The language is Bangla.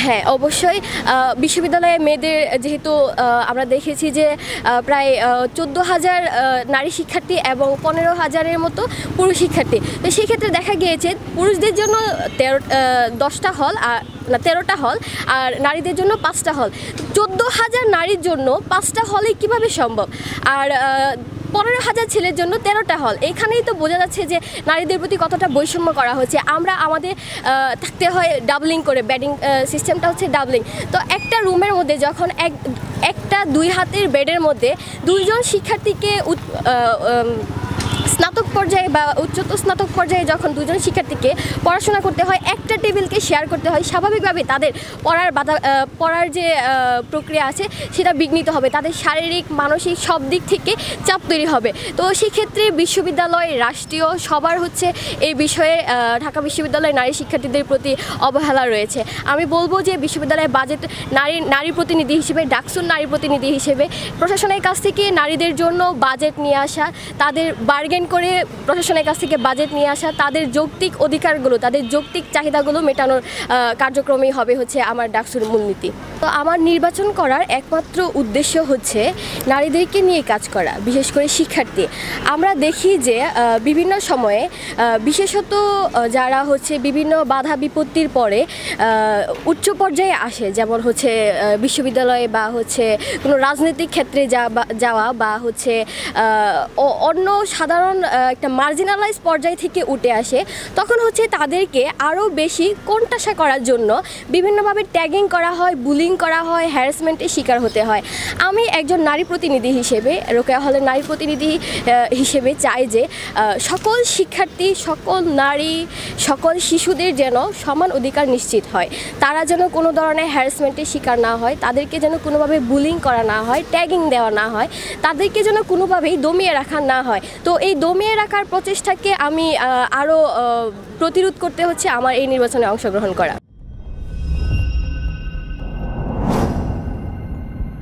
হ্যাঁ, অবশ্যই বিশ্ববিদ্যালয়ে মেয়েদের যেহেতু আমরা দেখেছি যে প্রায় ১৪,০০০ নারী শিক্ষার্থী এবং ১৫,০০০-এর মতো পুরুষ শিক্ষার্থী। তো সেক্ষেত্রে দেখা গিয়েছে পুরুষদের জন্য 10টা হল আর 13টা হল আর নারীদের জন্য 5টা হল। ১৪,০০০ নারীর জন্য 5টা হলে কিভাবে সম্ভব? আর ১৫,০০০ ছেলের জন্য 13টা হল। এখানেই তো বোঝা যাচ্ছে যে নারীদের প্রতি কতটা বৈষম্য করা হচ্ছে। আমরা আমাদের থাকতে হয় ডাবলিং করে, বেডিং সিস্টেমটা হচ্ছে ডাবলিং। তো একটা রুমের মধ্যে যখন একটা 2 হাতের বেডের মধ্যে 2 জন শিক্ষার্থীকে স্নাতক পর্যায়ে বা উচ্চতর স্নাতক পর্যায়ে যখন 2 জন শিক্ষার্থীকে পড়াশোনা করতে হয়, একটা টেবিলকে শেয়ার করতে হয়, স্বাভাবিকভাবে তাদের পড়ার যে প্রক্রিয়া আছে সেটা বিঘ্নিত হবে, তাদের শারীরিক মানসিক সব দিক থেকে চাপ তৈরি হবে। তো সেক্ষেত্রে বিশ্ববিদ্যালয়, রাষ্ট্রীয় সবার হচ্ছে এই বিষয়ে ঢাকা বিশ্ববিদ্যালয়ের নারী শিক্ষার্থীদের প্রতি অবহেলা রয়েছে। আমি বলবো যে বিশ্ববিদ্যালয়ের বাজেট নারী প্রতিনিধি হিসেবে, ডাকসুর নারী প্রতিনিধি হিসেবে প্রশাসনের কাছ থেকে নারীদের জন্য বাজেট নিয়ে আসা, তাদের বার্গেন করে প্রশাসনের কাছ থেকে বাজেট নিয়ে আসা, তাদের যৌক্তিক অধিকারগুলো, তাদের যৌক্তিক চাহিদাগুলো মেটানোর কার্যক্রমই হবে হচ্ছে আমার ডাকসুর মূলনীতি। তো আমার নির্বাচন করার একমাত্র উদ্দেশ্য হচ্ছে নারীদেরকে নিয়ে কাজ করা, বিশেষ করে শিক্ষার্থী। আমরা দেখি যে বিভিন্ন সময়ে বিশেষত যারা হচ্ছে বিভিন্ন বাধা বিপত্তির পরে উচ্চ পর্যায়ে আসে, যেমন হচ্ছে বিশ্ববিদ্যালয়ে বা হচ্ছে কোনো রাজনৈতিক ক্ষেত্রে যাওয়া বা হচ্ছে অন্য সাধারণ একটা মার্জিনালাইজ পর্যায় থেকে উঠে আসে, তখন হচ্ছে তাদেরকে আরও বেশি কোণঠাসা করার জন্য বিভিন্নভাবে ট্যাগিং করা হয়, বুলিং করা হয়, হ্যারাসমেন্টের শিকার হতে হয়। আমি একজন নারী প্রতিনিধি হিসেবে, রোকেয়া হলের নারী প্রতিনিধি হিসেবে চাই যে সকল শিক্ষার্থী, সকল নারী, সকল শিশুদের যেন সমান অধিকার নিশ্চিত হয়, তারা যেন কোনো ধরনের হ্যারাসমেন্টের শিকার না হয়, তাদেরকে যেন কোনোভাবে বুলিং করা না হয়, ট্যাগিং দেওয়া না হয়, তাদেরকে যেন কোনোভাবেই দমিয়ে রাখা না হয়। তো এই দমিয়ে রাখার প্রচেষ্টাকে আমি আরও প্রতিরোধ করতে হচ্ছে আমার এই নির্বাচনে অংশগ্রহণ করা।